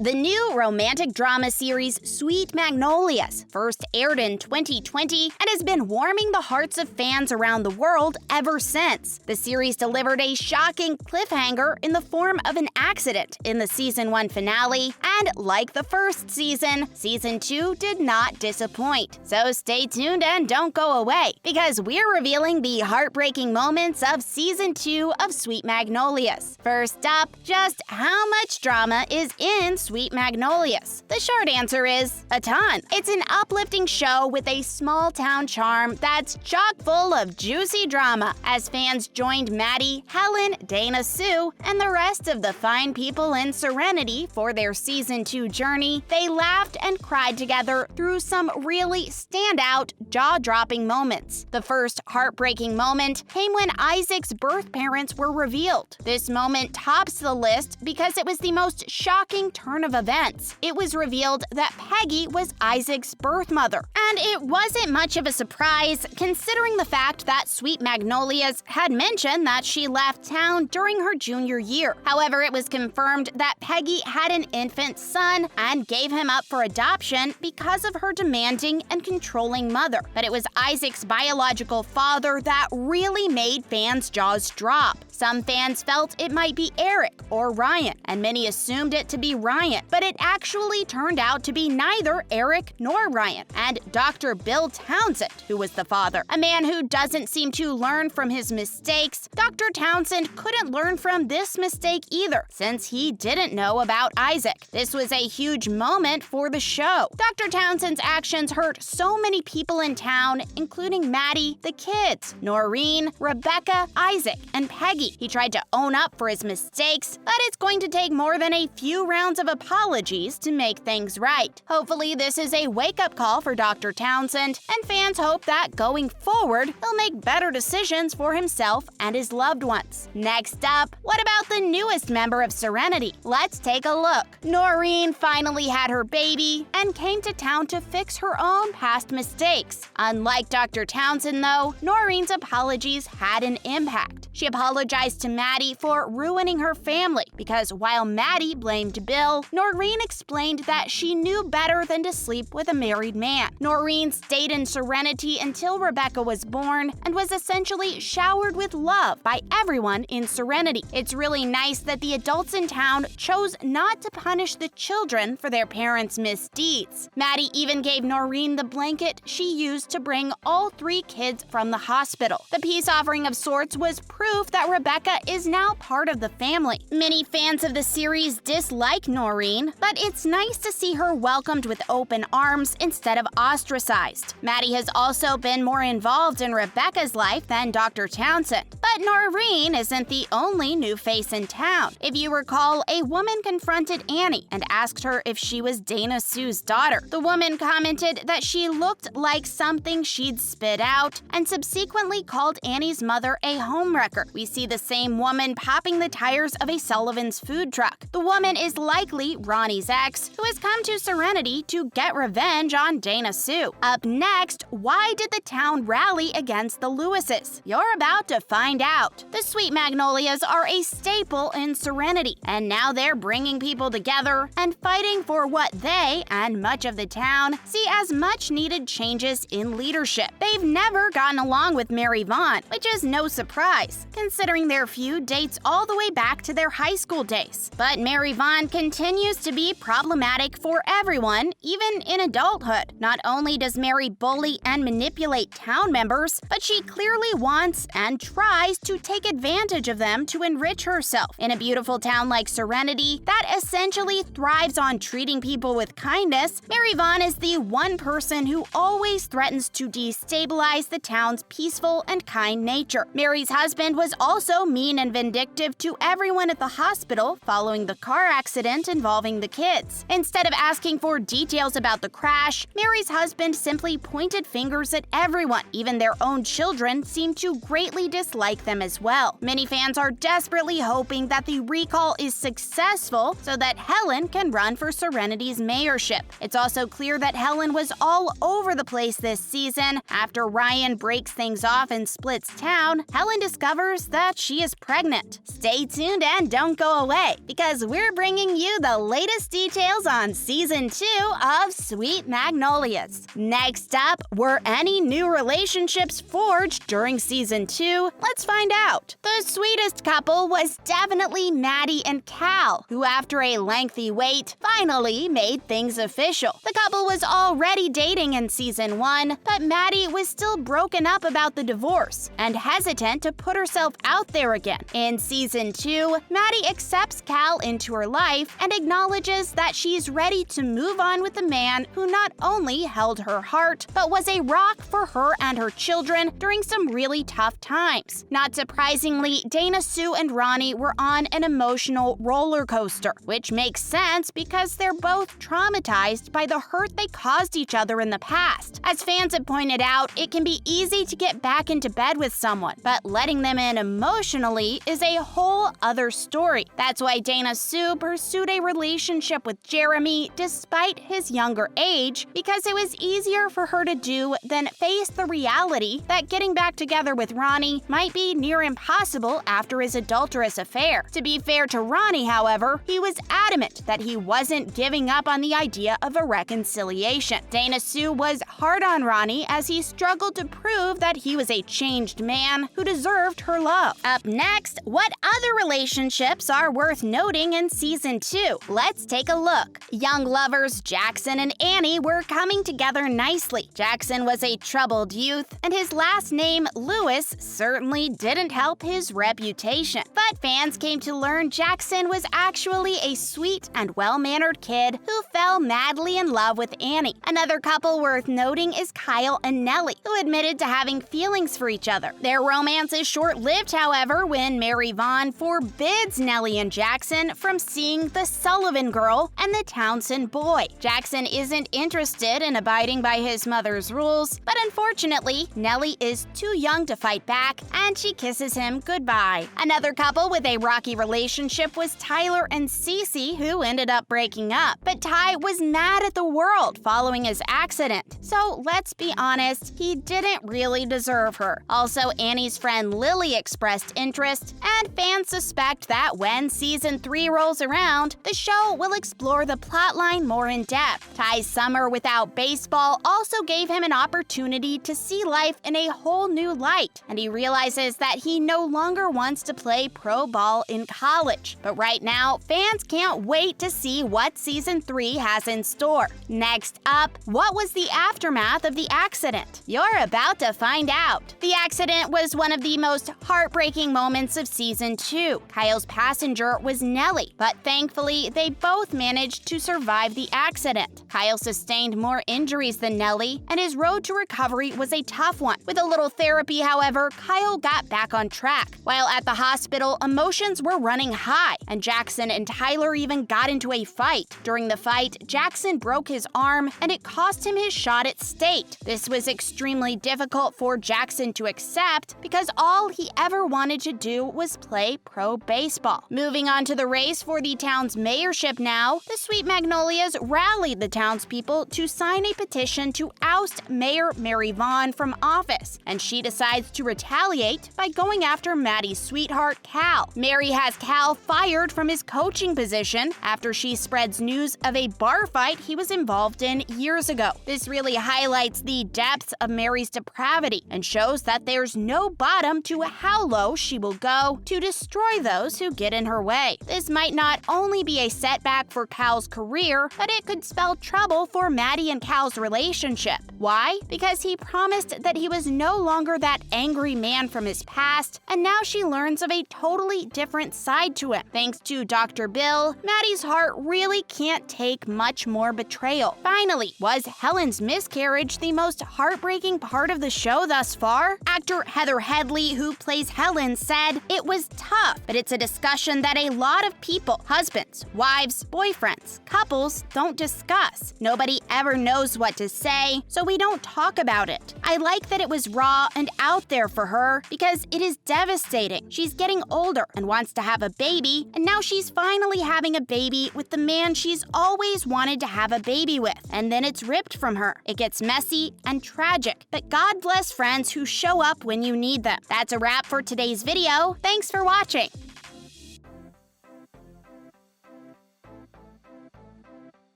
The new romantic drama series Sweet Magnolias first aired in 2020 and has been warming the hearts of fans around the world ever since. The series delivered a shocking cliffhanger in the form of an accident in the season 1 finale, and like the first season, season 2 did not disappoint. So stay tuned and don't go away, because we're revealing the heartbreaking moments of season 2 of Sweet Magnolias. First up, just how much drama is in Sweet Magnolias? The short answer is a ton. It's an uplifting show with a small-town charm that's chock full of juicy drama. As fans joined Maddie, Helen, Dana Sue, and the rest of the fine people in Serenity for their season 2 journey, they laughed and cried together through some really standout, jaw-dropping moments. The first heartbreaking moment came when Isaac's birth parents were revealed. This moment tops the list because it was the most shocking turn of events. It was revealed that Peggy was Isaac's birth mother. And it wasn't much of a surprise, considering the fact that Sweet Magnolias had mentioned that she left town during her junior year. However, it was confirmed that Peggy had an infant son and gave him up for adoption because of her demanding and controlling mother. But it was Isaac's biological father that really made fans' jaws drop. Some fans felt it might be Erik or Ryan, and many assumed it to be Ryan, but it actually turned out to be neither Erik nor Ryan, and Dr. Bill Townsend, who was the father. A man who doesn't seem to learn from his mistakes, Dr. Townsend couldn't learn from this mistake either, since he didn't know about Isaac. This was a huge moment for the show. Dr. Townsend's actions hurt so many people in town, including Maddie, the kids, Noreen, Rebecca, Isaac, and Peggy. He tried to own up for his mistakes, but it's going to take more than a few rounds of apologies to make things right. Hopefully, this is a wake-up call for Dr. Townsend, and fans hope that going forward, he'll make better decisions for himself and his loved ones. Next up, what about the newest member of Serenity? Let's take a look. Noreen finally had her baby and came to town to fix her own past mistakes. Unlike Dr. Townsend, though, Noreen's apologies had an impact. She apologized to Maddie for ruining her family because while Maddie blamed Bill, Noreen explained that she knew better than to sleep with a married man. Noreen stayed in Serenity until Rebecca was born and was essentially showered with love by everyone in Serenity. It's really nice that the adults in town chose not to punish the children for their parents' misdeeds. Maddie even gave Noreen the blanket she used to bring all 3 kids from the hospital. The peace offering of sorts was proof that Rebecca is now part of the family. Many fans of the series dislike Noreen, but it's nice to see her welcomed with open arms instead of ostracized. Maddie has also been more involved in Rebecca's life than Dr. Townsend. But Noreen isn't the only new face in town. If you recall, a woman confronted Annie and asked her if she was Dana Sue's daughter. The woman commented that she looked like something she'd spit out and subsequently called Annie's mother a homewrecker. We see the same woman popping the tires of a Sullivan's food truck. The woman is likely Ronnie's ex, who has come to Serenity to get revenge on Dana Sue. Up next, why did the town rally against the Lewises? You're about to find out. The Sweet Magnolias are a staple in Serenity, and now they're bringing people together and fighting for what they and much of the town see as much-needed changes in leadership. They've never gotten along with Mary Vaughn, which is no surprise, considering their feud dates all the way back to their high school days. But Mary Vaughn continues to be problematic for everyone, even in adulthood. Not only does Mary bully and manipulate town members, but she clearly wants and tries to take advantage of them to enrich herself. In a beautiful town like Serenity, that essentially thrives on treating people with kindness, Mary Vaughn is the one person who always threatens to destabilize the town's peaceful and kind nature. Mary's husband was also mean and vindictive to everyone at the hospital following the car accident involving the kids. Instead of asking for details about the crash, Mary's husband simply pointed fingers at everyone. Even their own children seemed to greatly dislike them as well. Many fans are desperately hoping that the recall is successful so that Helen can run for Serenity's mayorship. It's also clear that Helen was all over the place this season. After Ryan breaks things off and splits town, Helen discovers that she is pregnant. Stay tuned and don't go away, because we're bringing you the latest details on Season 2 of Sweet Magnolias. Next up, were any new relationships forged during Season 2? Let's find out. The sweetest couple was definitely Maddie and Cal, who after a lengthy wait, finally made things official. The couple was already dating in Season 1, but Maddie was still broken up about the divorce and hesitant to put herself out there again. In Season 2, Maddie accepts Cal into her life and acknowledges that she's ready to move on with a man who not only held her heart, but was a rock for her and her children during some really tough times. Not surprisingly, Dana Sue and Ronnie were on an emotional roller coaster, which makes sense because they're both traumatized by the hurt they caused each other in the past. As fans have pointed out, it can be easy to get back into bed with someone, but letting them in emotionally is a whole other story. That's why Dana Sue pursued a relationship with Jeremy despite his younger age, because it was easier for her to do than face the reality that getting back together with Ronnie might be near impossible after his adulterous affair. To be fair to Ronnie, however, he was adamant that he wasn't giving up on the idea of a reconciliation. Dana Sue was hard on Ronnie as he struggled to prove that he was a changed man who deserved her love. Up next, what other relationships are worth noting in Season 2? Let's take a look. Young lovers Jackson and Annie were coming together nicely. Jackson was a troubled youth, and his last name, Lewis, certainly didn't help his reputation. But fans came to learn Jackson was actually a sweet and well-mannered kid who fell madly in love with Annie. Another couple worth noting is Kyle and Nellie, who admitted to having feelings for each other. Their romance is short-lived, however, when Mary Vaughn forbids Nellie and Jackson from seeing the Sullivan girl and the Townsend boy. Jackson isn't interested in abiding by his mother's rules, but unfortunately, Nellie is too young to fight back, and she kisses him goodbye. Another couple with a rocky relationship was Tyler and Cece, who ended up breaking up. But Ty was mad at the world following his accident, so let's be honest, he didn't really deserve her. Also, Annie's friend Lily expressed interest, and fans suspect that when Season 3 rolls around, the show will explore the plotline more in depth. Ty's summer without baseball also gave him an opportunity to see life in a whole new light, and he realizes that he no longer wants to play pro ball in college. But right now, fans can't wait to see what Season 3 has in store. Next up, what was the aftermath of the accident? You're about to find out. The accident was one of the most heartbreaking moments of Season 2. Kyle's passenger was Nellie, but thankfully, they both managed to survive the accident. Kyle sustained more injuries than Nellie, and his road to recovery was a tough one. With a little therapy, however, Kyle got back on track. While at the hospital, emotions were running high, and Jackson and Tyler even got into a fight. During the fight, Jackson broke his arm, and it cost him his shot at state. This was extremely difficult for Jackson to accept because all he ever wanted to do was play pro baseball. Moving on to the race for the town's mayorship now, the Sweet Magnolias rallied the townspeople to sign a petition to oust Mayor Mary Vaughn from office, and she decides to retaliate by going after Maddie's sweetheart, Cal. Mary has Cal fired from his coaching position after she spreads news of a bar fight he was involved in years ago. This really highlights the depths of Mary's depravity and shows that there's no bottom to how low she will go to destroy those who get in her way. This might not only be a setback for Cal's career, but it could spell trouble for Maddie and Cal's relationship. Why? Because he promised that he was no longer that angry man from his past, and now she learns of a totally different side to him. Thanks to Dr. Bill, Maddie's heart really can't take much more betrayal. Finally, was Helen's miscarriage the most heartbreaking part of the show thus far? Actor Heather Headley, who plays Helen, said, "It was tough, but it's a discussion that a lot of people, husbands, wives, boyfriends, couples, don't discuss. Nobody ever knows what to say, so we don't talk about it. I like that it was raw and out there for her because it is devastating. She's getting older and wants to have a baby, and now she's finally having a baby with the man she's always wanted to have a baby with, and then it's ripped from her. It gets messy and tragic, but God bless friends who show up when you need them." That's a wrap for today's video. Thanks for watching.